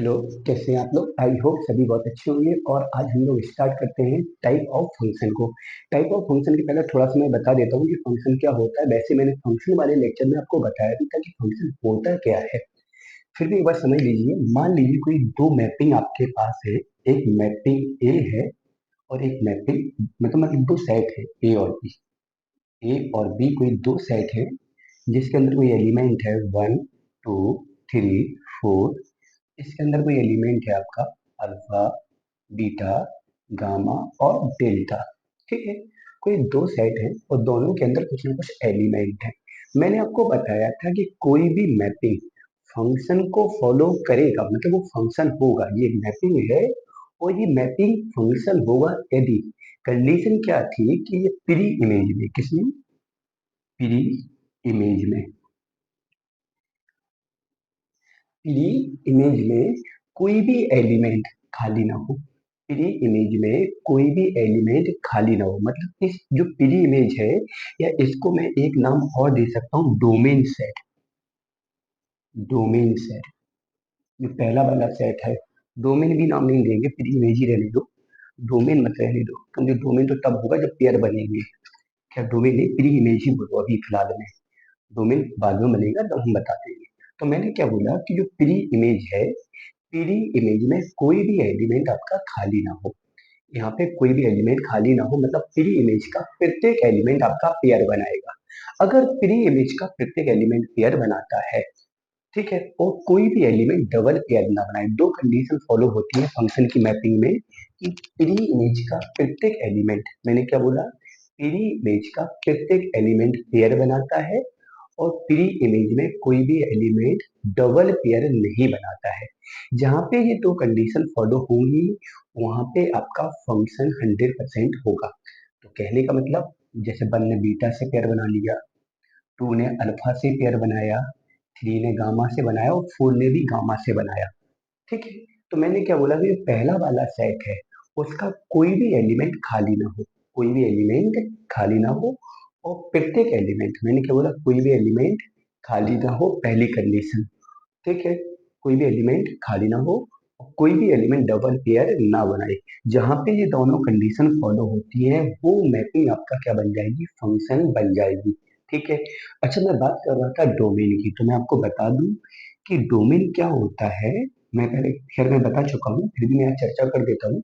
Hello. कैसे हैं आप लोग? आई होप सभी बहुत अच्छे होंगे। और आज हम लोग स्टार्ट करते हैं टाइप ऑफ फंक्शन को। टाइप ऑफ फंक्शन के पहले थोड़ा सा मैं बता देता हूँ कि फंक्शन क्या होता है। वैसे मैंने फंक्शन वाले लेक्चर में आपको बताया भी था कि फंक्शन होता क्या है। फिर भी एक बार समझ लीजिए। मान लीजिए कोई दो मैपिंग आपके पास है। एक मैपिंग ए है और एक मैपिंग मतलब दो सेट है ए और बी। ए और बी कोई दो सेट है जिसके अंदर कोई एलिमेंट है 1 2 3 4। इसके अंदर कोई एलिमेंट है आपका अल्फा, बीटा, गामा और डेल्टा। ठीक है। कोई दो सेट है और दोनों के अंदर कुछ ना कुछ एलिमेंट है। मैंने आपको बताया था कि कोई भी मैपिंग फंक्शन को फॉलो करेगा, मतलब वो फंक्शन होगा। ये मैपिंग है और ये मैपिंग फंक्शन होगा यदि कंडीशन क्या थी कि ये प्री इमेज में, किसमें? प्री इमेज में। प्री इमेज में कोई भी एलिमेंट खाली ना हो। प्री इमेज में कोई भी एलिमेंट खाली ना हो, मतलब इस जो प्री इमेज है, या इसको मैं एक नाम और दे सकता हूँ, डोमेन सेट। डोमेन सेट जो पहला वाला सेट है। डोमेन भी नाम नहीं देंगे, प्री इमेज ही रहने दो। डोमेन मत रहने दो, क्योंकि डोमेन तो तब होगा जब पेयर बनेंगे। क्या डोमेन नहीं, प्री इमेज ही बोलो अभी फिलहाल में। डोमेन बाद में बनेगा तब हम बता देंगे। तो मैंने क्या बोला कि जो प्री इमेज है, प्री इमेज में कोई भी एलिमेंट आपका खाली ना हो। यहाँ पे कोई भी एलिमेंट खाली ना हो, मतलब प्री इमेज का प्रत्येक एलिमेंट आपका पेयर बनाएगा। अगर प्री इमेज का प्रत्येक एलिमेंट पेयर बनाता है, ठीक है, और कोई भी एलिमेंट डबल पेयर ना बनाए। दो कंडीशन फॉलो होती है फंक्शन की मैपिंग में कि प्री इमेज का प्रत्येक एलिमेंट, मैंने क्या बोला, प्री इमेज का प्रत्येक एलिमेंट पेयर बनाता है और प्री इमेज में कोई भी एलिमेंट डबल पेयर नहीं बनाता है। जहां पे ये दो कंडीशन फॉलो होंगी वहां पे आपका फंक्शन 100% होगा। तो कहने का मतलब, जैसे वन ने बीटा से पेयर बना लिया, टू ने अल्फा से पेयर बनाया, थ्री ने गामा से बनाया और फोर ने भी गामा से बनाया। ठीक है। तो मैंने क्या बोला कि पहला वाला सेट है उसका कोई भी एलिमेंट खाली ना हो। कोई भी एलिमेंट खाली ना हो और प्रत्येक एलिमेंट, मैंने क्या बोला, कोई भी एलिमेंट खाली ना हो, पहली कंडीशन। ठीक है। कोई भी एलिमेंट खाली ना हो और कोई भी एलिमेंट डबल पेयर ना बनाए। जहां पे ये दोनों कंडीशन फॉलो होती है वो मैपिंग आपका क्या बन जाएगी, फंक्शन बन जाएगी। ठीक है। अच्छा, मैं बात कर रहा था डोमेन की, तो मैं आपको बता दूं कि डोमेन क्या होता है। मैं पहले खैर मैं बता चुका हूँ, फिर भी मैं यहाँ चर्चा कर देता हूँ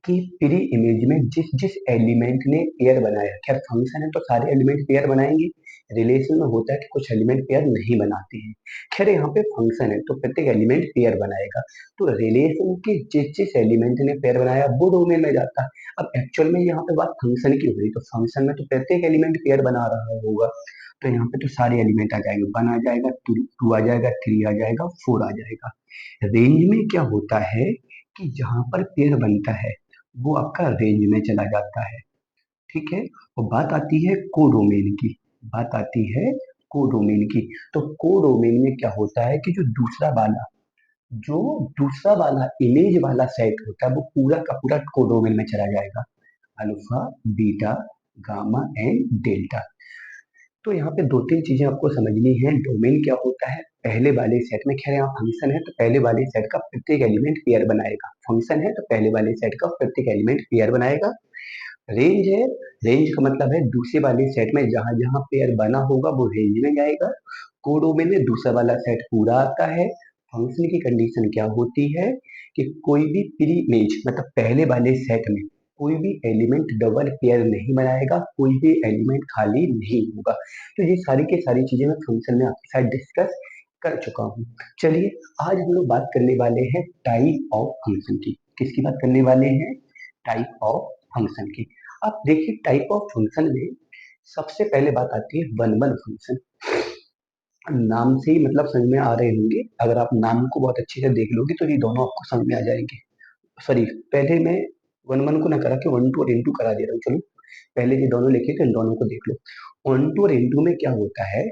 कि प्री इमेज में जिस जिस एलिमेंट ने पेयर बनाया, खैर फंक्शन है तो सारे एलिमेंट पेयर बनाएंगे। रिलेशन में होता है कि कुछ एलिमेंट पेयर नहीं बनाते हैं। खैर यहाँ पे फंक्शन है तो प्रत्येक एलिमेंट पेयर बनाएगा। तो रिलेशन के जिस जिस एलिमेंट ने पेयर बनाया वो डोमेन में जाता है। अब एक्चुअल में यहाँ पे बात फंक्शन की हुई, तो फंक्शन में तो प्रत्येक एलिमेंट पेयर बना रहा होगा। तो यहाँ पे तो सारे एलिमेंट आ जाएंगे, वन आ जाएगा, टू आ जाएगा, थ्री आ जाएगा, फोर आ जाएगा। रेंज में क्या होता है कि जहां पर पेयर बनता है वो आपका रेंज में चला जाता है। ठीक है। और बात आती है कोडोमेन की। बात आती है कोडोमेन की। तो कोडोमेन में क्या होता है कि जो दूसरा वाला इमेज वाला सेट होता है वो पूरा का पूरा कोडोमेन में चला जाएगा। Alpha, beta, gamma and delta. तो यहाँ पे दो तीन चीजें आपको समझनी है। डोमेन क्या होता है, पहले वाले सेट में, खैर यहाँ फंक्शन है तो पहले वाले सेट का प्रत्येक एलिमेंट पेयर बनाएगा। फंक्शन है तो पहले वाले सेट का प्रत्येक एलिमेंट पेयर बनाएगा। रेंज है, रेंज का मतलब है दूसरे वाले सेट में जहां जहां पेयर बना होगा वो रेंज में जाएगा। कोडोमेन में दूसरा वाला सेट पूरा आता है। फंक्शन की कंडीशन क्या होती है कि कोई भी प्री इमेज, मतलब पहले वाले सेट में कोई भी एलिमेंट डबल पेयर नहीं बनाएगा, कोई भी एलिमेंट खाली नहीं होगा। तो ये सारी की सारी चीजें मैं फंक्शन में आपके साथ डिस्कस कर चुका हूँ। चलिए, आज हम लोग बात करने वाले हैं टाइप ऑफ फंक्शन की। किसकी बात करने वाले हैं? टाइप ऑफ फंक्शन की। आप देखिए, टाइप ऑफ फंक्शन में सबसे पहले बात आती है वन वन फंक्शन। नाम से ही मतलब समझ में आ रहे होंगे, अगर आप नाम को बहुत अच्छे से देख लोगे तो ये दोनों आपको समझ में आ जाएंगे। सॉरी, पहले मैं वन वन को ना करा के वन टू और इन टू करा दे रहा हूँ। चलो, पहले ये दोनों लिखे थे, इन दोनों को देख लो। वन टू और इन टू में क्या होता है,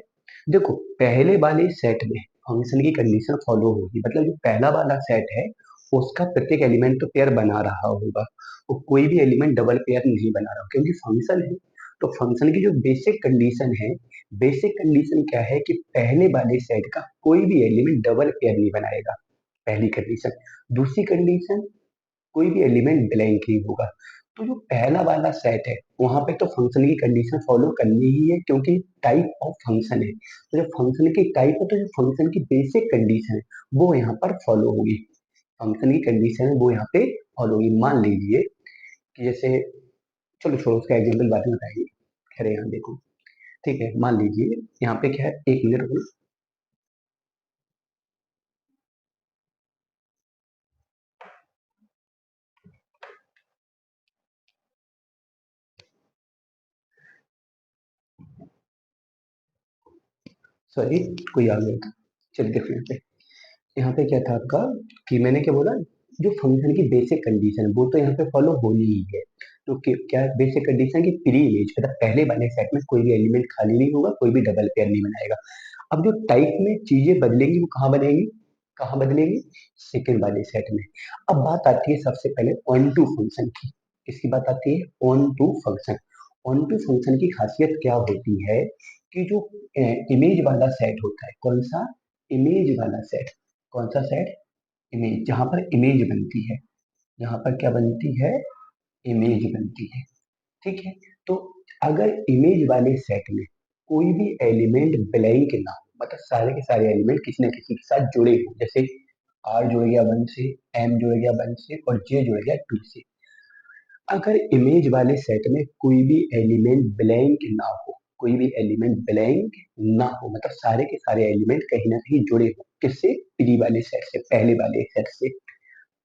देखो, पहले वाले सेट में फंक्शन की कंडीशन फॉलो होगी, मतलब जो पहला वाला सेट है उसका प्रत्येक एलिमेंट तो पेयर बना रहा होगा, वो कोई भी एलिमेंट डबल पेयर नहीं बना रहा, क्योंकि फंक्शन है। तो फंक्शन की जो बेसिक कंडीशन है, बेसिक कंडीशन क्या है कि पहले वाले सेट का कोई भी एलिमेंट डबल पेयर नहीं बनाएगा। पहली कंडीशन। दूसरी कंडीशन, कोई भी एलिमेंट ब्लैंक ही होगा। तो जो पहला वाला सेट है वहां पे तो फंक्शन की कंडीशन फॉलो करनी ही है, क्योंकि टाइप ऑफ फंक्शन है। तो जब फंक्शन की टाइप है तो जो फंक्शन की बेसिक कंडीशन है वो यहाँ पर फॉलो होगी। फंक्शन की कंडीशन है वो यहाँ पे फॉलो होगी। मान लीजिए कि जैसे, चलो छोड़ो उसका एग्जाम्पल बाद में बताइए। खैर यहाँ देखो, ठीक है, मान लीजिए यहाँ पे क्या है, एक मिनट रुको। सॉरी, कोई आ गया था। चलिए देखो यहाँ पे क्या था आपका, कि मैंने क्या बोला, जो फंक्शन की बेसिक कंडीशन है वो तो यहाँ पे फॉलो होनी ही है। तो क्या बेसिक कंडीशन की, प्री इमेज मतलब पहले वाले सेट में कोई भी एलिमेंट खाली नहीं होगा, कोई भी डबल पेयर नहीं बनाएगा। अब जो टाइप में चीजें बदलेंगी वो कहाँ बदलेंगी, कहाँ बदलेंगी, सेकेंड वाले सेट में। अब बात आती है सबसे पहले ऑन टू फंक्शन की। इसकी बात आती है onto function. Onto function की खासियत क्या होती है कि जो इमेज वाला सेट होता है, कौन सा, इमेज वाला सेट, कौन सा सेट, इमेज, जहां पर इमेज बनती है, जहां पर क्या बनती है, इमेज बनती है। ठीक है। तो अगर इमेज वाले सेट में कोई भी एलिमेंट ब्लैंक ना हो, मतलब सारे के सारे एलिमेंट किसी न किसी के साथ जुड़े हो, जैसे आर जुड़ गया वन से, एम जुड़ गया वन से और जे जुड़ गया टू से। अगर इमेज वाले सेट में कोई भी एलिमेंट ब्लैंक ना हो, कोई भी एलिमेंट ब्लैंक ना हो, मतलब सारे के सारे एलिमेंट कहीं ना कहीं जुड़े हो, किससे, प्री वाले सेट से, पहले वाले सेट से,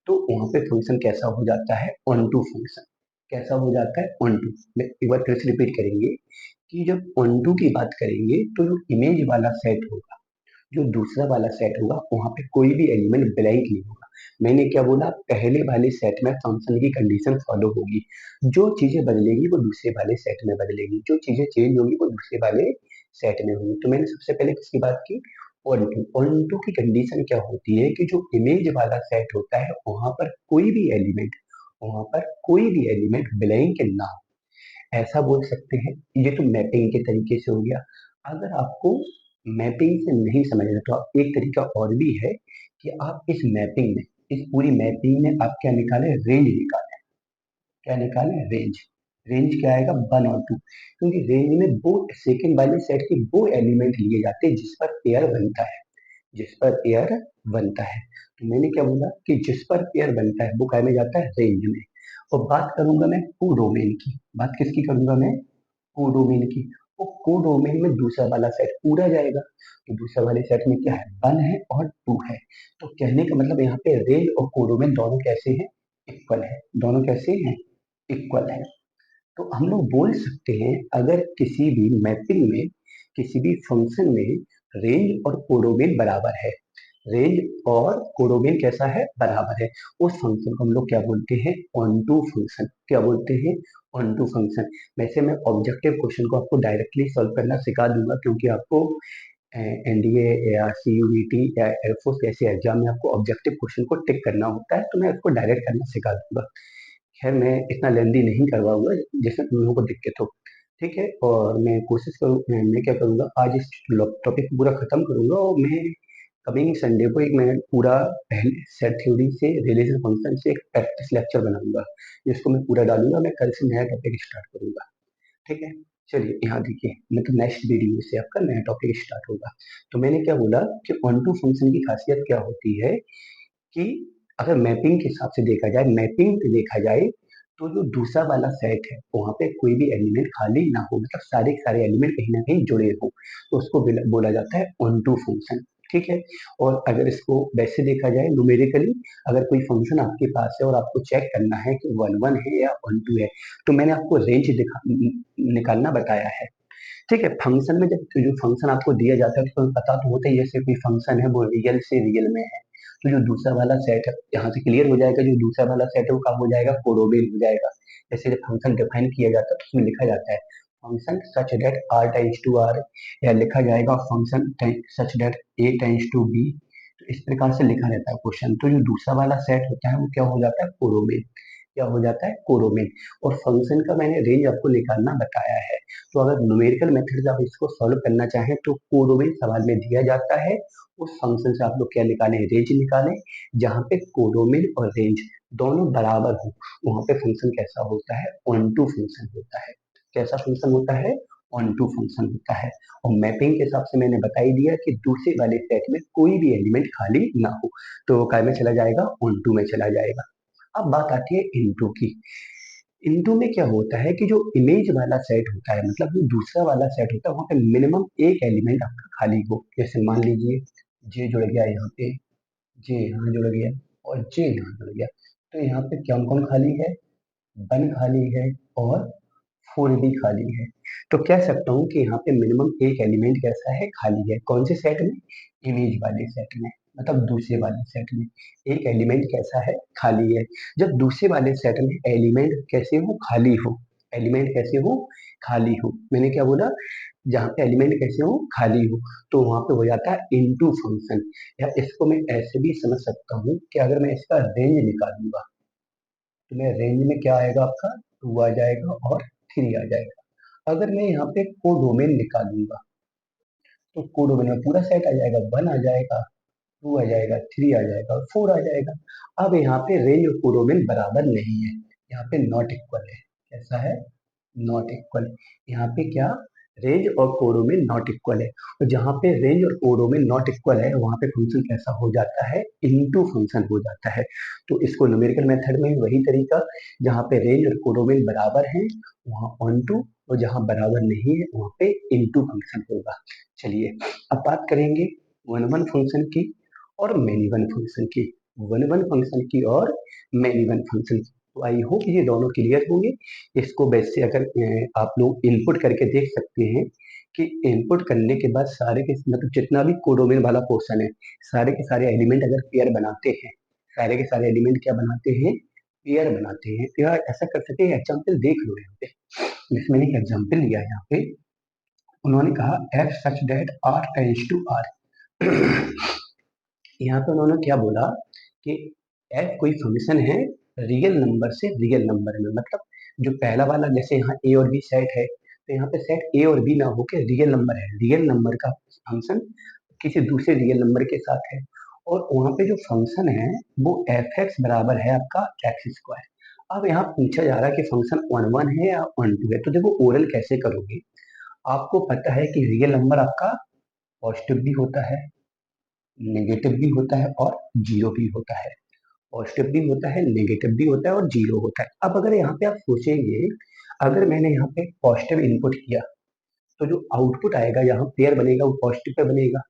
तो वहां पे फंक्शन कैसा हो जाता है, ऑन टू फंक्शन। कैसा हो जाता है, ऑन टू। मैं एक बार फिर से रिपीट करेंगे कि जब ऑन टू की बात करेंगे तो जो इमेज वाला सेट होगा, जो दूसरा वाला सेट होगा वहां पे कोई भी एलिमेंट ब्लैंक नहीं होगा। मैंने क्या बोला, पहले वाले सेट में फंक्शन की कंडीशन फॉलो होगी। जो चीजें बदलेगी वो दूसरे वाले सेट में बदलेगी, जो चीजें चेंज होगी वो दूसरे वाले सेट में होगी। तो मैंने सबसे पहले किसकी बात की, ऑन टू। ऑन टू की कंडीशन क्या होती है कि जो इमेज वाला सेट होता है वहां पर कोई भी एलिमेंट, वहां पर कोई भी एलिमेंट ब्लैंक ना हो। ऐसा बोल सकते हैं। ये तो मैपिंग के तरीके से हो गया। अगर आपको मैपिंग से नहीं समझ रहे तो आप, एक तरीका और भी है कि आप इस मैपिंग में, इस पूरी मैपिंग में आप क्या निकालें, रेंज निकालें। क्या निकालें, रेंज। रेंज क्या आएगा, वन और टू। क्योंकि रेंज में वो सेकंड वाले सेट के वो एलिमेंट लिए जाते हैं जिस पर पेयर बनता है, जिस पर पेयर बनता है। तो मैंने क्या बोला कि जिस पर पेयर बनता है वो काय में जाता है, रेंज में। और बात करूंगा मैं कोडोमेन की, बात किसकी करूंगा मैं, कोडोमेन की। वो कोडोमेन में दूसरा वाला सेट पूरा जाएगा। तो दूसरा वाले सेट में क्या है, वन है और टू है। तो कहने का मतलब यहाँ पे रेंज और कोडोमेन दोनों कैसे हैं, इक्वल है। दोनों कैसे हैं, इक्वल है। तो हम लोग बोल सकते हैं अगर किसी भी मैपिंग में, किसी भी फंक्शन में रेंज और कोडोमेन बराबर है, रेंज और कोडोमेन कैसा है, बराबर है, उस फंक्शन को हम लोग क्या बोलते हैं, ऑन टू फंक्शन। क्या बोलते हैं, ऑन टू फंक्शन। वैसे मैं ऑब्जेक्टिव क्वेश्चन को आपको डायरेक्टली सॉल्व करना सिखा दूंगा, क्योंकि आपको एनडीए या सीयूईटी या एयरफोर्स जैसे एग्जाम में आपको ऑब्जेक्टिव क्वेश्चन को टिक करना होता है, तो मैं उसको डायरेक्ट करना सिखा दूंगा। खैर मैं इतना लेंदी नहीं करवाऊंगा जिसमें तुम लोगों को दिक्कत हो। ठीक है, और मैं कोशिश करूँ, मैं क्या करूंगा, आज इस टॉपिक को पूरा खत्म करूंगा और मैं कमिंग संडे को एक मैं पूरा पहले सेट थ्योरी से, रिलेशन फंक्शन से एक प्रैक्टिस लेक्चर बनाऊंगा, जिसको मैं पूरा डालूंगा। मैं कल से नया टॉपिक स्टार्ट करूंगा। ठीक है। चलिए यहाँ देखिए, मतलब नेक्स्ट वीडियो से आपका नया टॉपिक स्टार्ट होगा। तो मैंने क्या बोला कि ऑन टू फंक्शन की खासियत क्या होती है कि अगर मैपिंग के हिसाब से देखा जाए, मैपिंग पे देखा जाए, तो जो दूसरा वाला सेट है वहां पे कोई भी एलिमेंट खाली ना हो, मतलब सारे के सारे एलिमेंट कहीं ना कहीं जुड़े हो, तो उसको बोला जाता है ऑन टू फंक्शन। ठीक है। और अगर इसको वैसे देखा जाए न्यूमेरिकली, अगर कोई फंक्शन आपके पास है और आपको चेक करना है कि वन वन है या वन टू है, तो मैंने आपको रेंज निकालना बताया है। ठीक है। फंक्शन में जब जो फंक्शन आपको दिया जाता है तो पता तो होता ही है, जैसे कोई फंक्शन है वो रियल से रियल में है, तो जो दूसरा वाला सेट है, यहाँ से क्लियर हो जाएगा, जो दूसरा वाला सेट है वो कब हो जाएगा, कोडोमेन हो जाएगा। जैसे जब फंक्शन डिफाइन किया जाता है तो उसमें लिखा जाता है function such that R times to R, या लिखा जाएगा function such that A times to B. तो इस प्रकार से लिखा रहता है क्वेश्चन। तो जो दूसरा वाला सेट होता है वो क्या हो जाता है, कोडोमेन। क्या हो जाता है, कोडोमेन। और फंक्शन का मैंने रेंज आपको निकालना बताया है। तो अगर न्यूमेरिकल मेथड से आप इसको सॉल्व करना चाहें तो कोडोमेन सवाल में दिया जाता है, उस फंक्शन से आप लोग क्या निकालें, रेंज निकालें। जहाँ पे कोडोमेन और रेंज दोनों बराबर हो वहां पे फंक्शन कैसा होता है, ऑन टू फंक्शन होता है। कैसा फंक्शन होता है, ऑन टू फंक्शन होता है। और मैपिंग के हिसाब से मैंने बता ही दिया कि दूसरे वाले सेट में कोई भी एलिमेंट खाली ना हो, तो वो काय में चला जाएगा, ऑन टू में चला जाएगा। अब बात आती है इनटू की। इनटू में क्या होता है कि जो इमेज वाला सेट होता है, मतलब जो दूसरा वाला सेट होता है, वहां पे मिनिमम एक एलिमेंट आपका खाली हो। जैसे मान लीजिए जे जुड़ गया यहाँ पे, जे यहाँ जुड़ गया और जे यहाँ जुड़ गया, तो यहाँ पे कौन कौन खाली है, वन खाली है और फोर भी खाली है। तो कह सकता हूँ कि यहाँ पे मिनिमम एक एलिमेंट कैसा है, खाली है। कौन से सेट में, इमेज वाले सेट में, मतलब दूसरे वाले सेट में एक एलिमेंट कैसा है, खाली है। जब दूसरे वाले सेट में एलिमेंट कैसे हो, खाली हो, एलिमेंट कैसे हो, खाली हो, मैंने क्या बोला, जहाँ पे एलिमेंट कैसे हो, खाली हो, तो वहां पे हो जाता है इनटू फंक्शन। या इसको मैं ऐसे भी समझ सकता हूँ कि अगर मैं इसका रेंज निकालूंगा तो मैं रेंज में क्या आएगा आपका, टू आ जाएगा और थ्री आ जाएगा। अगर मैं यहाँ पे कोडोमेन निकालूंगा तो कोडोमेन में पूरा सेट आ जाएगा, वन आ जाएगा, टू आ जाएगा, थ्री आ जाएगा और फोर आ जाएगा। अब यहाँ पे रेंज और कोडोमेन बराबर नहीं है, यहाँ पे नॉट इक्वल है। कैसा है, नॉट इक्वल। यहाँ पे क्या, रेंज और कोडोमेन नॉट इक्वल है। और जहाँ पे रेंज और कोडोमेन नॉट इक्वल है वहां पे फंक्शन कैसा हो जाता है, इनटू फंक्शन हो जाता है। तो इसको न्यूमेरिकल मेथड में वही तरीका, जहाँ पे रेंज और कोडोमेन बराबर हैं वहाँ ऑन टू, और जहाँ बराबर नहीं है वहाँ पे इनटू फंक्शन होगा। चलिए अब बात करेंगे वन वन फंक्शन की और मैनी वन फंक्शन की। वन वन फंक्शन की और मैनी वन फंक्शन की, तो आई होप ये दोनों क्लियर होंगे। इसको वैसे अगर आप लोग इनपुट करके देख सकते हैं कि इनपुट करने के बाद सारे के मतलब जितना भी कोडोमेन वाला पोर्शन है, सारे के सारे एलिमेंट अगर पेयर बनाते हैं, सारे के सारे एलिमेंट क्या बनाते हैं, पेयर बनाते हैं। तो यार ऐसा कर सकते हैं, एग्जाम्पल देख लो यहाँ पे, जिसमें एक एग्जाम्पल लिया है यहाँ पे। उन्होंने कहा F such that R tends to R. यहाँ पे उन्होंने क्या बोला कि एफ कोई फंक्शन है रियल नंबर से रियल नंबर में, मतलब जो पहला वाला जैसे यहाँ ए और बी सेट है, तो यहाँ पे सेट ए और बी ना होके रियल नंबर है, रियल नंबर का फंक्शन किसी दूसरे रियल नंबर के साथ है। और वहाँ पे जो फंक्शन है वो एफ एक्स बराबर है आपका एक्स स्क्वायर। अब यहाँ पूछा जा रहा है कि फंक्शन वन वन है या वन टू है। तो देखो ओरल कैसे करोगे, आपको पता है कि रियल नंबर आपका पॉजिटिव भी होता है, नेगेटिव भी होता है और जीरो भी होता है। पॉजिटिव भी होता है, नेगेटिव भी होता है और जीरो होता है। अब अगर यहाँ पे आप सोचेंगे, अगर मैंने यहाँ पे पॉजिटिव इनपुट किया तो जो आउटपुट आएगा यहाँ पेयर बनेगा वो पॉजिटिव पे बनेगा।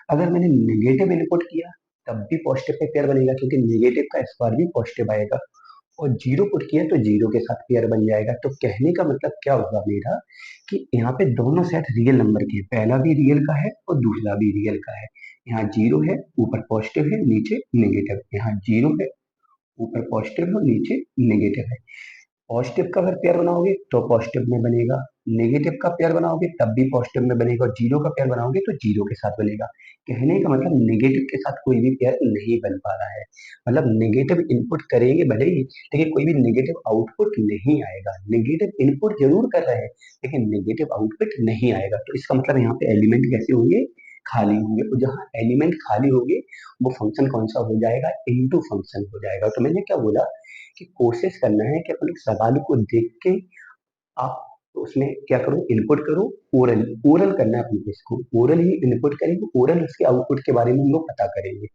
अगर मैंने नेगेटिव इनपुट किया तब भी पॉजिटिव पे पेयर बनेगा, क्योंकि नेगेटिव का स्क्वायर भी पॉजिटिव आएगा। और जीरो पुट किया तो जीरो के साथ पेयर बन जाएगा। तो कहने का मतलब क्या होगा मेरा, कि यहाँ पे दोनों सेट रियल नंबर के हैं, पहला भी रियल का है और दूसरा भी रियल का है। यहाँ जीरो है, ऊपर पॉजिटिव है, नीचे नेगेटिव। यहाँ जीरो है, ऊपर पॉजिटिव है और नीचे नेगेटिव है। पॉजिटिव का अगर पेयर बनाओगे तो पॉजिटिव में बनेगा, नेगेटिव का पेयर बनाओगे तब भी पॉजिटिव में बनेगा, और जीरो का पेयर बनाओगे तो जीरो के साथ बनेगा। कहने का मतलब नेगेटिव के साथ कोई भी पेयर नहीं बन पा रहा है। मतलब नेगेटिव इनपुट करेंगे भले ही, लेकिन कोई भी नेगेटिव आउटपुट नहीं आएगा। नेगेटिव इनपुट जरूर कर रहे हैं लेकिन नेगेटिव आउटपुट नहीं आएगा। तो इसका मतलब यहाँ पे एलिमेंट कैसे होंगे, खाली होंगे। और जहाँ एलिमेंट खाली होंगे वो फंक्शन कौन सा हो जाएगा, इनटू फंक्शन हो जाएगा। तो मैंने क्या बोला कि कोशिश करना है कि अपने सवाल को देख के आप उसमें क्या करो, इनपुट करो। ओरल ओरल करना है अपने इसको, ओरल ही इनपुट करेंगे, ओरल उसके आउटपुट के बारे में हम लोग पता करेंगे।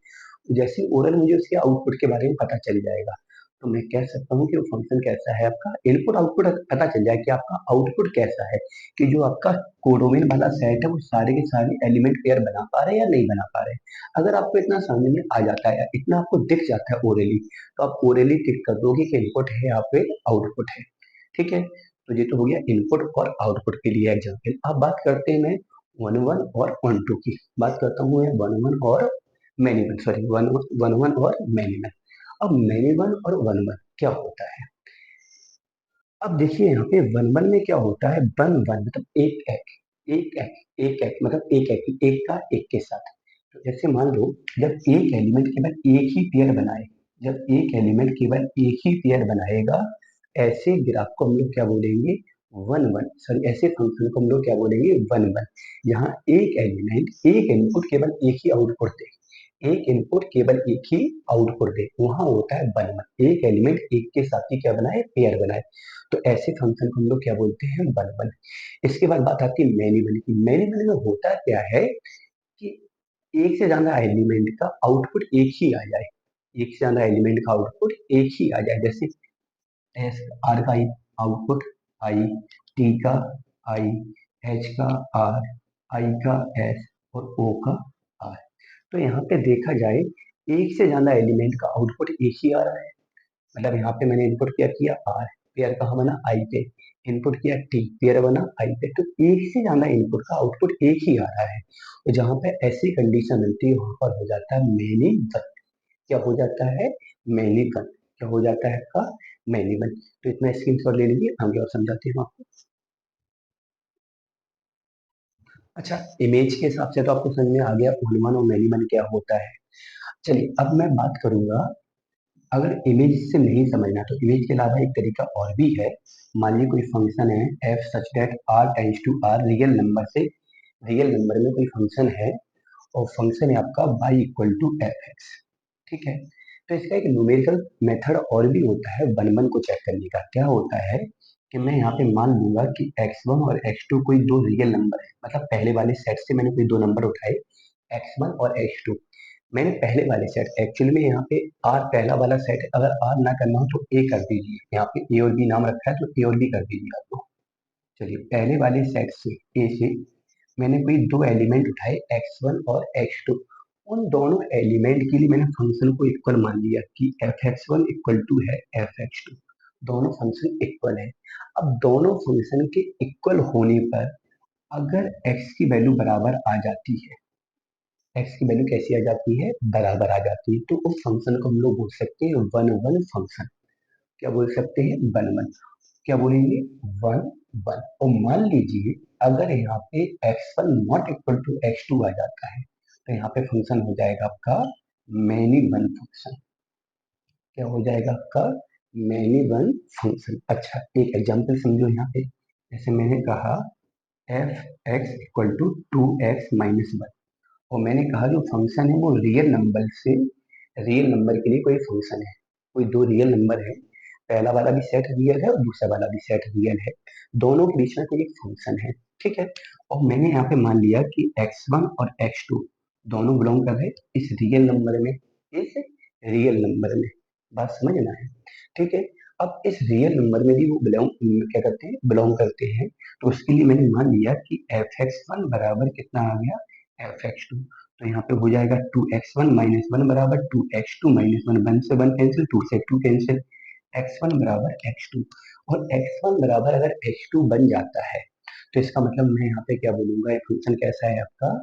जैसे ओरल मुझे उसके आउटपुट के बारे में पता चल जाएगा तो मैं कह सकता हूँ कि वो फंक्शन कैसा है आपका, इनपुट आउटपुट पता चल जाए कि आपका आउटपुट कैसा है, कि जो आपका कोडोमेन वाला सेट है वो सारे के सारे एलिमेंट पेयर बना पा रहे हैं या नहीं बना पा रहे हैं। अगर आपको इतना समझ में आ जाता है, इतना आपको दिख जाता है ओरली, तो आप ओरली टिक कर दोगे कि इनपुट है या फिर आउटपुट है। ठीक है, तो ये तो हो गया इनपुट और आउटपुट के लिए एग्जाम्पल। अब बात करते हैं मैं वन वन और वन टू की। बात करता हूँ मैं वन वन और many one, sorry one one one और मैनी वन। अब मैनी वन और वन वन क्या होता है, अब देखिए यहाँ पे वन वन में क्या होता है, वन वन मतलब एक एक, एक एक मतलब एक का एक के साथ। तो जैसे मान लो जब एक एलिमेंट केवल एक ही पेयर बनाए, जब एक एलिमेंट केवल एक ही पेयर बनाएगा, ऐसे ग्राफ को हम लोग क्या बोलेंगे, वन वन सॉरी ऐसे फंक्शन को हम लोग क्या बोलेंगे, वन वन। यहाँ एक एलिमेंट एक इनपुट केवल एक ही आउटपुट दे, एक इनपुट केवल एक ही आउटपुट दे, वहां होता है वन वन। एक एलिमेंट एक के साथ ही क्या बनाए, पेयर बनाए, तो ऐसे फंक्शन को हम लोग क्या बोलते हैं, वन वन। इसके बाद बात आती है मैनी वन की। मैनी वन में होता क्या है कि एक से ज्यादा एलिमेंट का आउटपुट एक ही आ जाए, एक से ज्यादा एलिमेंट का आउटपुट एक ही आ जाए। जैसे एस आर का आई आउटपुट आई, टी का आई, एच का आर, आई का एस और ओ का आर। तो यहाँ पे देखा जाए एक से ज्यादा एलिमेंट का आउटपुट एक ही आ रहा है। मतलब यहाँ पे मैंने इनपुट क्या किया आर, पेयर कहाँ बना आई पे, इनपुट किया टी, पेयर बना आई पे। तो एक से ज्यादा इनपुट का आउटपुट एक ही आ रहा है, और जहाँ पे ऐसी कंडीशन मिलती है वहां पर हो जाता है मेनी वन। क्या हो जाता है, मेनी वन। क्या हो जाता है आपका, मेनी वन। तो इतना स्क्रीनशॉट ले लीजिए, आगे और समझाते हैं आपको। अच्छा, इमेज के हिसाब से तो आपको समझ में आ गया वन और मेनी वन क्या होता है। चलिए अब मैं बात करूंगा, अगर इमेज से नहीं समझना तो इमेज के अलावा एक तरीका और भी है। मान लीजिए कोई फंक्शन है F such that R tends to R, real number से रियल नंबर में कोई फंक्शन है, और फंक्शन है आपका y equal to F X. ठीक है, तो इसका एक न्यूमेरिकल मेथड और भी होता है वन वन को चेक करने का। क्या होता है कि मैं यहाँ पे मान लूंगा कि x1 और x2 कोई दो रियल नंबर है, मतलब पहले वाले सेट से मैंने कोई दो नंबर उठाए, x1 और x2। मैंने पहले वाले सेट एक्चुअली में यहाँ पे आर पहला वाला सेट है, अगर आर ना करना हो तो ए कर दीजिए, यहाँ पे ए और बी नाम रखा है तो ए और बी कर दीजिए आप लोग। चलिए पहले वाले सेट से ए से मैंने कोई दो एलिमेंट उठाए x1 और x2। उन दोनों एलिमेंट के लिए मैंने फंक्शन को इक्वल मान लिया कि F X one equal to है एफ एक्स टू। दोनों फंक्शन इक्वल है। अब दोनों फंक्शन के इक्वल होने पर अगर x की वैल्यू बराबर आ जाती है, x की वैल्यू कैसी आ जाती है, बराबर आ जाती है, तो उस फंक्शन को हम लोग बोल सकते हैं वन वन फंक्शन। क्या बोल सकते हैं, वन वन। क्या बोलेंगे, वन वन। और मान लीजिए अगर यहाँ पे x1 not equal to x2 आ जाता है, तो यहाँ पे फंक्शन हो जाएगा आपका मैनी वन फंक्शन। क्या हो जाएगा आपका, मैनी वन फंक्शन। अच्छा एक एग्जांपल समझो यहाँ पे, जैसे मैंने कहा F X equal to two X minus one, और मैंने कहा जो फंक्शन है वो रियल नंबर से रियल नंबर के लिए कोई फंक्शन है। कोई दो रियल नंबर है, पहला वाला भी सेट रियल है और दूसरा वाला भी सेट रियल है, दोनों के बीच में कोई एक फंक्शन है। ठीक है, और मैंने यहाँ पे मान लिया कि x1 और x2 दोनों बिलोंग कर रहे हैं इस रियल नंबर में, इस रियल नंबर में। बात समझना है। ठीक है, अब इस रियल नंबर में भी वो बिलोंग क्या करते हैं, बिलोंग करते हैं। तो उसके लिए मैंने मान लिया कि एफ एक्स वन बराबर कितना आ गया, एफ एक्स टू। तो यहाँ पे हो जाएगा two X one minus one बराबर two X two minus one, one से वन कैंसिल, टू से टू कैंसिल, एक्स वन बराबर एक्स टू। और एक्स वन बराबर अगर एक्स टू बन जाता है तो इसका मतलब मैं यहाँ पे क्या बोलूंगा, ये फंक्शन कैसा है आपका,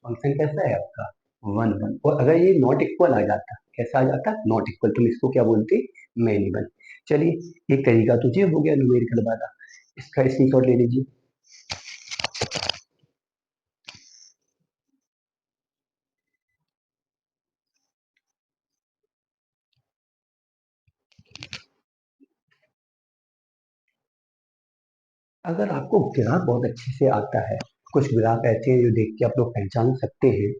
फंक्शन कैसा है आपका, वन वन। और अगर ये नॉट इक्वल आ जाता, कैसा आ जाता, नॉट इक्वल, तो इसको क्या बोलते, मैनी वन। चलिए एक तरीका तो ये हो गया न्यूमेरिकल वाला, इसका स्क्रीनशॉट ले लीजिए। अगर आपको ग्राफ बहुत अच्छे से आता है, कुछ ग्राफ ऐसे हैं जो देख के आप लोग पहचान सकते हैं।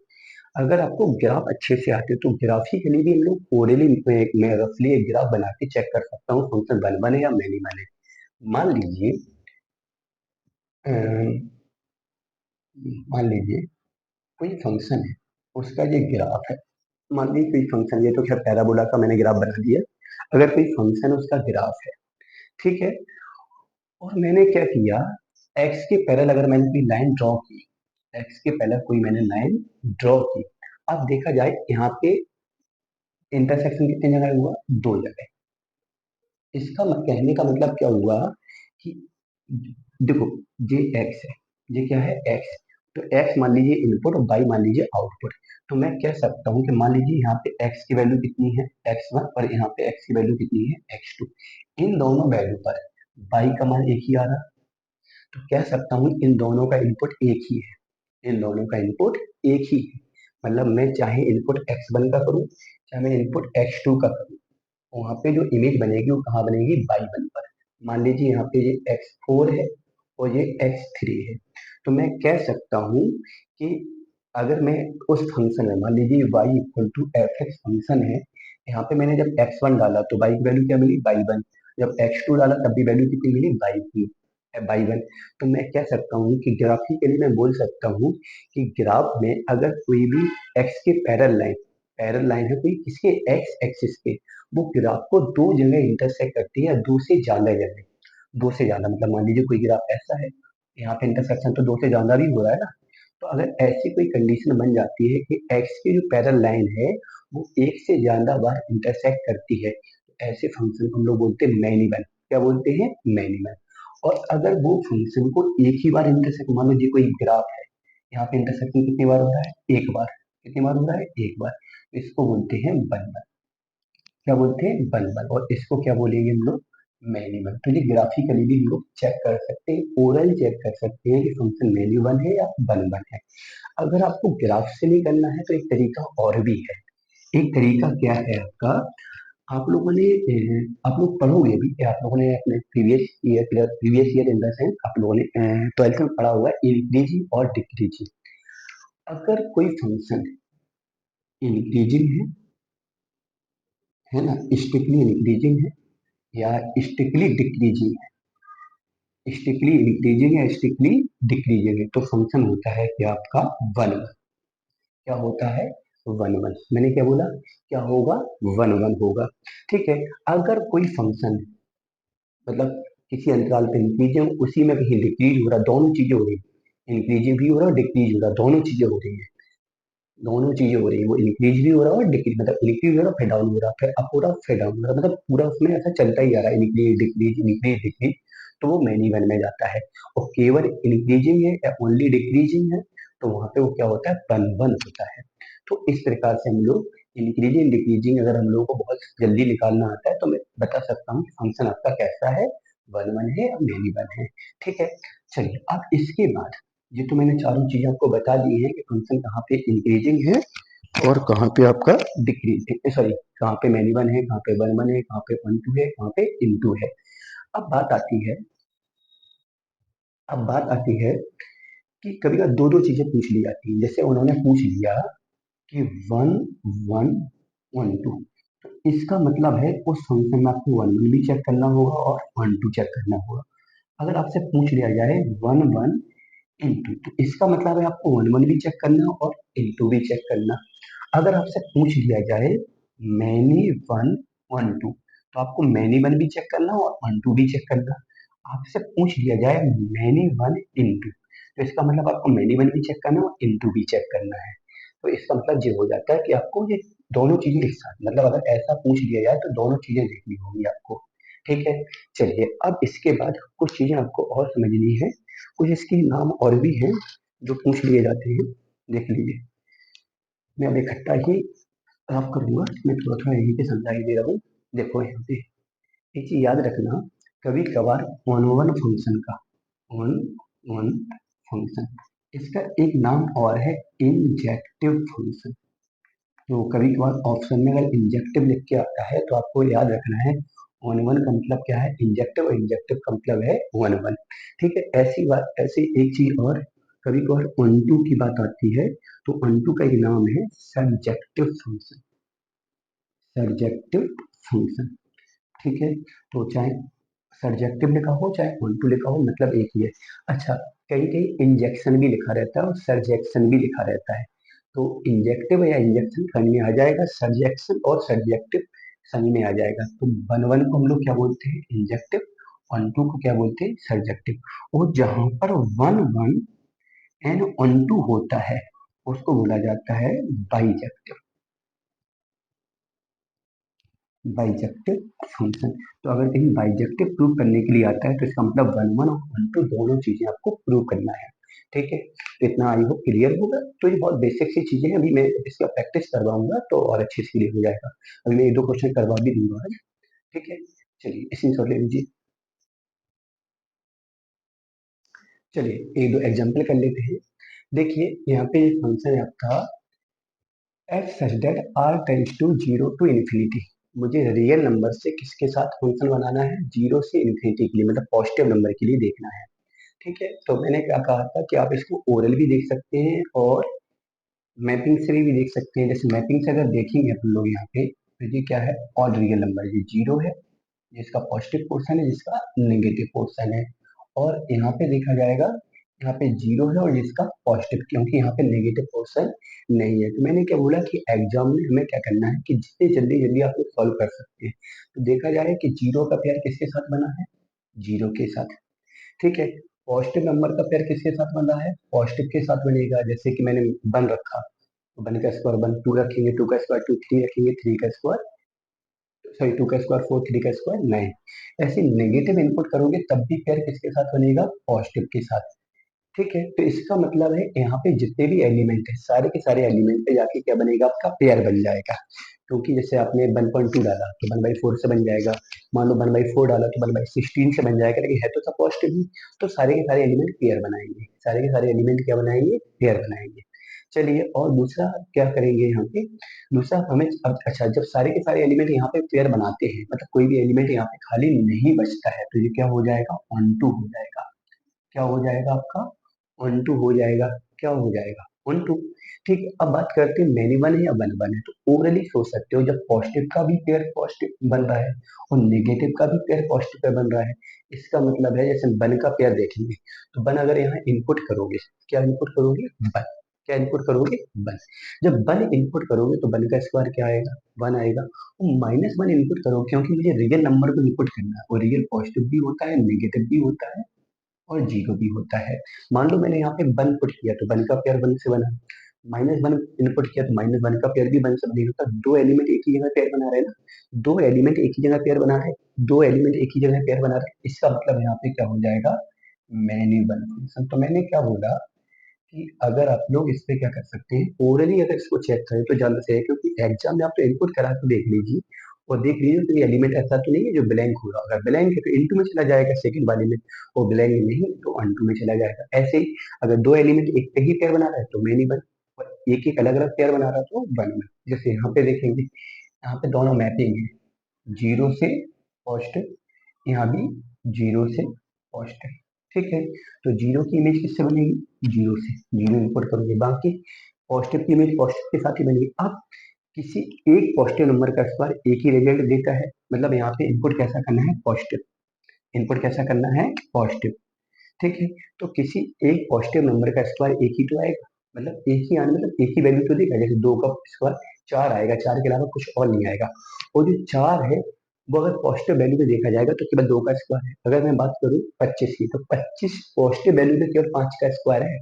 अगर आपको ग्राफ अच्छे से आते हैं तो ग्राफी के लिए भी हम लोग ओरली मैं रफली एक ग्राफ बना के चेक कर सकता हूँ फंक्शन वन वन है या मैनी वन है। मान लीजिए अम, मान लीजिए कोई फंक्शन है, उसका ये ग्राफ है। मान लीजिए कोई फंक्शन, ये तो खैर पैराबोला का मैंने ग्राफ बना दिया। अगर कोई फंक्शन है उसका ग्राफ है, ठीक है, और मैंने क्या किया, एक्स के पैरेलल अगर मैंने कोई लाइन ड्रॉ की, एक्स के पैरेलल कोई मैंने लाइन ड्रॉ की। अब देखा जाए यहाँ पे इंटरसेक्शन कितनी जगह हुआ, दो जगह। इसका कहने का मतलब क्या हुआ कि देखो ये एक्स है, ये क्या है एक्स। तो एक्स मान लीजिए इनपुट और वाई मान लीजिए आउटपुट। तो मैं कह सकता हूँ कि मान लीजिए यहाँ पे एक्स की वैल्यू कितनी है, एक्स वन, और यहाँ पे एक्स की वैल्यू कितनी है, एक्स टू। इन दोनों वैल्यू पर वाई का मान एक ही आ रहा, तो कह सकता हूँ इन दोनों का इनपुट एक ही है, इन दोनों का इनपुट एक ही है। मतलब मैं चाहे इनपुट एक्स वन का करूँ, चाहे मैं इनपुट एक्स टू का करूँ, वहां पे जो इमेज बनेगी वो कहाँ बनेगी, वाई वन पर। मान लीजिए यहाँ पे ये x4 है और ये x3 है, तो मैं कह सकता हूँ कि अगर मैं उस फंक्शन में मान लीजिए y equal to F X function है, यहाँ पे मैंने जब x1 डाला तो y की वैल्यू क्या मिली y1, जब x2 डाला तब भी वैल्यू कितनी मिली y1। तो मैं कह सकता हूँ कि ग्राफिकली मैं बोल सकता हूँ कि ग्राफ में अगर कोई भी x के पैरल लाइन है कोई किसके x एक्सिस के, वो ग्राफ को दो जगह इंटरसेक्ट करती है, दो से ज्यादा जगह, दो से ज्यादा मतलब मान लीजिए कोई ग्राफ ऐसा है, यहाँ पे इंटरसेक्शन तो दो से ज्यादा भी हो रहा है ना, तो अगर ऐसी कोई कंडीशन बन जाती है कि एक्स की जो पैरल लाइन है वो एक से ज्यादा बार इंटरसेक्ट करती है, तो ऐसे फंक्शन को हम लोग बोलते हैं मैनिमल। क्या बोलते हैं? मैनिमल। और अगर वो फंक्शन को एक ही बार इंटरसेक्ट, मान लीजिए कोई ग्राफ है, यहाँ पे इंटरसेक्शन कितनी बार हो रहा है? एक बार। कितनी बार हो रहा है? एक बार। तो इसको बोलते हैं बन, क्या बोलते हैं? बन। और इसको क्या बोलेंगे हम लोग? मैन्युअल। तो ये ग्राफिकली भी हम लोग चेक कर सकते हैं, ओरल चेक कर सकते हैं कि फंक्शन मैन्युअल है या बन है। अगर आपको ग्राफ से नहीं करना है तो एक तरीका और भी है। एक तरीका क्या है आपका, आप लोगों ने आप लोग पढ़ोगे भी, आप लोगों ने अपने previous year in the sense आप लोगों ने 12th में पढ़ा हुआ है इंक्रीजिंग और डिक्रीजिंग। अगर कोई फंक्शन इंक्रीजिंग है ना, स्ट्रिक्टली इंक्रीजिंग है या स्ट्रिक्टली डिक्रीजिंग है, स्ट्रिक्टली इंक्रीजिंग या स्ट्रिक्टली डिक्रीजिंग है, तो फंक्शन होता है कि आपका वन वन। क्या होता है? One one. मैंने क्या बोला? क्या होगा? वन वन होगा। ठीक है। अगर कोई फंक्शन मतलब किसी अंतराल पे इंक्रीजिंग उसी में कहीं डिक्रीज हो रहा, दोनों चीजें हो रही, इंक्रीजिंग भी हो रहा है और डिक्रीज हो रहा, दोनों चीजें हो रही है, दोनों चीजें हो रही है, वो इंक्रीज भी हो रहा है और डिक्रीज, मतलब इंक्रीज हो रहा है फिर डाउन हो रहा है, फिर अप हो रहा है फिर डाउन हो रहा है, मतलब पूरा उसमें ऐसा चलता ही आ रहा है, इंक्रीज डिक्रीज इंक्रीज डिक्रीज। तो वो मैनी वन में जाता है। और केवल इंक्रीजिंग है या ओनली डिक्रीजिंग है, तो वहां पे वो क्या होता है? वन वन होता है। तो इस प्रकार से हम लोग इंक्रीजिंग डिक्रीजिंग अगर हम लोगों को बहुत जल्दी निकालना आता है तो मैं बता सकता हूँ कि फंक्शन आपका कैसा है, वन वन है या मैनी वन है। ठीक है। चलिए अब इसके बाद, ये तो मैंने चारों चीजें आपको बता दी है कि फंक्शन कहाँ पे इंक्रीजिंग है और कहाँ पे आपका डिक्रीज, सॉरी, कहाँ पे मैनी वन है, कहाँ पे वन वन है, कहाँ पे वन टू है, कहाँ पे इन टू है। अब बात आती है, अब बात आती है कि कभी कभी दो दो चीजें पूछ ली जाती हैं, जैसे उन्होंने पूछ लिया कि वन वन वन टू, तो इसका मतलब है उस फंक्शन में आपको वन वन भी चेक करना होगा और वन टू चेक करना होगा। अगर आपसे पूछ लिया जाए वन वन इंटू, तो इसका मतलब है आपको वन वन भी चेक करना और इंटू भी चेक करना। अगर आपसे पूछ लिया जाए मैनी वन वन टू, तो आपको मैनी वन भी चेक करना और वन टू भी चेक करना। आपसे पूछ लिया जाए मैनी वन इंटू, तो इसका मतलब आपको मैनी वन भी चेक करना और इंटू भी चेक करना है। तो इसका मतलब ये हो जाता है कि आपको ये दोनों चीजें एक साथ, मतलब अगर ऐसा पूछ लिया जाए तो दोनों चीजें देखनी होगी आपको। ठीक है। चलिए अब इसके बाद कुछ चीजें आपको और समझनी है, कुछ इसके नाम और भी हैं जो पूछ लिए जाते हैं। देख लीजिए, मैं अब इकट्ठा ही साफ करूंगा, मैं थोड़ा थोड़ा यहीं पे समझा ही दे रहा हूँ। देखो यहाँ पे एक चीज याद रखना, कभी कभार ऑन वन फंक्शन का, ऑन वन फंक्शन, इसका एक नाम और है इंजेक्टिव फंक्शन। तो कभी कभार ऑप्शन में अगर इंजेक्टिव लिख के आता है तो आपको याद रखना है ऑन वन का मतलब क्या है, इंजेक्टिव, और इंजेक्टिव का मतलब है वन वन। ठीक है। ऐसी बात, ऐसी एक चीज और, कभी कभार ऑन टू की बात आती है तो ऑन टू का एक नाम है सब्जेक्टिव फंक्शन, सब्जेक्टिव फंक्शन। ठीक है। तो चाहे सब्जेक्टिव लिखा हो चाहे ऑन टू लिखा हो, मतलब एक ही है। अच्छा, कहीं कहीं इंजेक्शन भी लिखा रहता है और सर्जेक्शन भी लिखा रहता है, तो इंजेक्टिव या इंजेक्शन समझ में आ जाएगा, सर्जेक्शन और सब्जेक्टिव समझ में आ जाएगा। तो वन वन को हम लोग क्या बोलते हैं? इंजेक्टिव। ऑन टू को क्या बोलते हैं? सब्जेक्टिव। और जहां पर one one and onto होता है उसको बोला जाता है बाइजेक्टिव, बाइजेक्टिव फंक्शन। तो अगर कहीं बाइजेक्टिव प्रूव करने के लिए आता है तो इसका मतलब वन वन और वन टू दोनों चीजें आपको प्रूव करना है। ठीक है। तो इतना आई होप क्लियर होगा। तो ये बहुत बेसिक सी चीजें हैं, अभी मैं इसका प्रैक्टिस करवाऊंगा तो और अच्छे से क्लियर हो जाएगा। अभी मैं एक दो क्वेश्चन करवा भी दूंगा आज। ठीक है। चलिए इसी में ले लीजिए। चलिए एक दो एग्जाम्पल कर लेते हैं। देखिए यहाँ पे फंक्शन है आपका F such that R tends to zero to infinity. मुझे रियल नंबर से किसके साथ फंक्शन बनाना है, जीरो से इन्फिनिटी के लिए, मतलब पॉजिटिव नंबर के लिए देखना है। ठीक है, तो मैंने क्या कहा था कि आप इसको ओरल भी देख सकते हैं और मैपिंग से भी देख सकते हैं। जैसे मैपिंग से अगर देखेंगे अपन लोग यहाँ पे, तो ये क्या है, ऑड रियल नंबर, ये जीरो है, जिसका पॉजिटिव पोर्शन है, जिसका नेगेटिव पोर्शन है। और यहाँ पे देखा जाएगा, यहाँ पे जीरो है और जिसका पॉजिटिव, क्योंकि यहाँ पे नेगेटिव पोर्शन नहीं है। तो मैंने क्या बोला कि एग्जाम में हमें क्या करना है कि जितने जल्दी जल्दी आप लोग सॉल्व कर सकते हैं। तो देखा जाए कि जीरो का पेयर किसके साथ बना है, जीरो के साथ। ठीक है, पॉजिटिव नंबर का पेयर किसके साथ बना है, पॉजिटिव के साथ बनेगा। जैसे कि मैंने वन रखा, तो वन का स्क्वायर वन, टू रखेंगे टू का स्क्वायर टू, थ्री रखेंगे थ्री का स्क्वायर, सॉरी टू का स्क्वायर फोर, थ्री का स्क्वायर नाइन। ऐसे नेगेटिव इनपुट करोगे तब भी पेयर किसके साथ बनेगा, पॉजिटिव के साथ। ठीक है, तो इसका मतलब है यहाँ पे जितने भी एलिमेंट है, सारे के सारे एलिमेंट पे जाके क्या बनेगा, आपका पेयर बन जाएगा। क्योंकि जैसे आपने 1.2 डाला तो 1/4 से बन जाएगा, मान लो 1/4 डाला तो 1/16 से बन जाएगा, लेकिन है तो सब पॉजिटिव ही। तो सारे के सारे एलिमेंट पेयर बनाएंगे, सारे के सारे एलिमेंट क्या बनाएंगे, पेयर बनाएंगे। चलिए, और दूसरा क्या करेंगे यहाँ पे, दूसरा हमें अच्छा, जब सारे के सारे एलिमेंट यहाँ पे पेयर बनाते हैं, मतलब कोई भी एलिमेंट यहाँ पे खाली नहीं बचता है, तो ये क्या हो जाएगा, ऑन टू हो जाएगा। क्या हो जाएगा आपका, ऑन टू हो जाएगा। क्या हो जाएगा, ऑन टू। ठीक है, अब बात करते हैं मैनी वन है या वन वन है। तो ओरली सोच सकते हो, जब पॉजिटिव का भी पेयर पॉजिटिव बन रहा है और नेगेटिव का भी पेयर पॉजिटिव पेयर बन रहा है, इसका मतलब है जैसे वन का पेयर देखेंगे, तो वन अगर यहाँ इनपुट करोगे, क्या इनपुट करोगे, वन। क्या इनपुट करोगे, वन। जब वन इनपुट करोगे तो वन का स्क्वायर क्या आएगा, वन आएगा। और माइनस वन इनपुट करो, क्योंकि मुझे रियल नंबर को इनपुट करना है, और रियल पॉजिटिव भी होता है, नेगेटिव भी होता है और जीरो भी होता है। मान लो मैंने यहाँ पे वन पुट किया तो वन का पेयर वन से बना, माइनस वन इनपुट किया तो माइनस वन का पेयर भी वन से बनेगा। तो दो एलिमेंट एक ही जगह पेयर बना रहे हैं ना, दो एलिमेंट एक ही जगह पेयर बना रहे हैं, दो एलिमेंट एक ही जगह पेयर बना रहे हैं, इसका मतलब यहाँ पे क्या हो जाएगा, मैनी वन फंक्शन। तो मैंने क्या बोला कि अगर आप लोग इस पे क्या कर सकते हैं, ओरली अगर इसको चेक करें तो ज्यादा सही है, क्योंकि एग्जाम में आप तो इनपुट करा के देख लीजिए और देख लीजिए कोई एलिमेंट ऐसा तो नहीं है जो ब्लैंक होगा। अगर ब्लैंक है तो इनटू में चला जाएगा सेकंड वाले में, और ब्लैंक नहीं तो ऑनटू में चला जाएगा। ऐसे ही अगर दो एलिमेंट एक पे ही पेयर बना रहा है तो मेनी वन, और एक एक अलग अलग पेयर बना रहा है तो वन वन। जैसे यहाँ पे देखेंगे, यहाँ पे दोनों मैपिंग है, जीरो से पॉजिटिव, यहाँ भी जीरो से पॉजिटिव। ठीक है, तो जीरो की इमेज किससे बनेगी, जीरो से, जीरो इनपुट करोगे, बाकी पॉजिटिव की इमेज पॉजिटिव के साथ ही बनेगी। अब किसी एक पॉजिटिव नंबर का स्क्वायर एक ही रिजल्ट देता है, मतलब यहाँ पे इनपुट कैसा करना है, पॉजिटिव। इनपुट कैसा करना है, पॉजिटिव। ठीक है, तो किसी एक पॉजिटिव नंबर का स्क्वायर एक ही तो आएगा, मतलब एक ही आने, मतलब एक ही वैल्यू तो देगा। जैसे दो का स्क्वायर चार आएगा, चार के अलावा कुछ और नहीं आएगा। और जो चार है वो अगर पॉजिटिव वैल्यू में देखा जाएगा तो केवल दो का स्क्वायर है। अगर मैं बात करूं 25 की, तो 25 पॉजिटिव वैल्यू में केवल पांच का स्क्वायर है।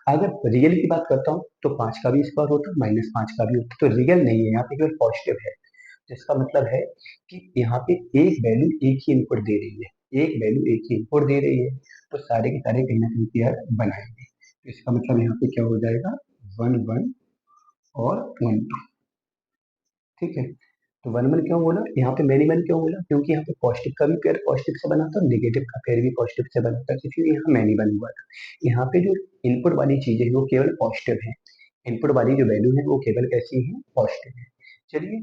अगर रियल की बात करता हूँ तो पांच का भी स्क्वायर होता है, माइनस पांच का भी होता है, तो रियल नहीं है यहाँ पे, केवल पॉजिटिव है। तो इसका मतलब है कि यहाँ पे एक वैल्यू एक ही इनपुट दे रही है, एक वैल्यू एक ही इनपुट दे रही है, तो सारे के सारे कहीं ना कहीं पेयर बनाएंगे। तो इसका मतलब यहाँ पे क्या हो जाएगा, वन वन और वन टू। ठीक है, तो वन वन क्यों बोला यहाँ पे, मैंने वन क्यों बोला, क्योंकि यहाँ पे पॉजिटिव का भी पेयर पॉजिटिव से बना था, नेगेटिव का पेयर भी पॉजिटिव से बना था, इसलिए यहाँ मैनी वन हुआ था। यहाँ पे जो इनपुट वाली चीजें हैं वो केवल पॉजिटिव है, इनपुट वाली जो वैल्यू है वो केवल कैसी है, पॉजिटिव है। चलिए,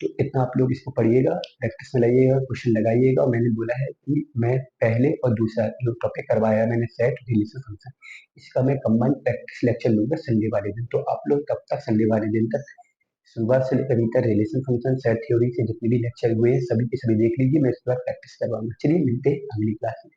तो इतना आप लोग इसको पढ़िएगा, प्रैक्टिस में लाइएगा, क्वेश्चन लगाइएगा। और मैंने बोला है कि मैं पहले और दूसरा जो टॉपिक करवाया है मैंने, सेट रिलेशन फंक्शन, इसका मैं कंबाइंड प्रैक्टिस लेक्चर लूंगा संडे वाले दिन। तो आप लोग तब तक संडे वाले दिन तक शुरुआत से लेकर अभी तक रिलेशन फंक्शन, सेट थ्योरी के जितने भी लेक्चर हुए हैं सभी के सभी देख लीजिए, मैं इसके बाद प्रैक्टिस करवाऊंगा। चलिए, मिलते हैं अगली क्लास में।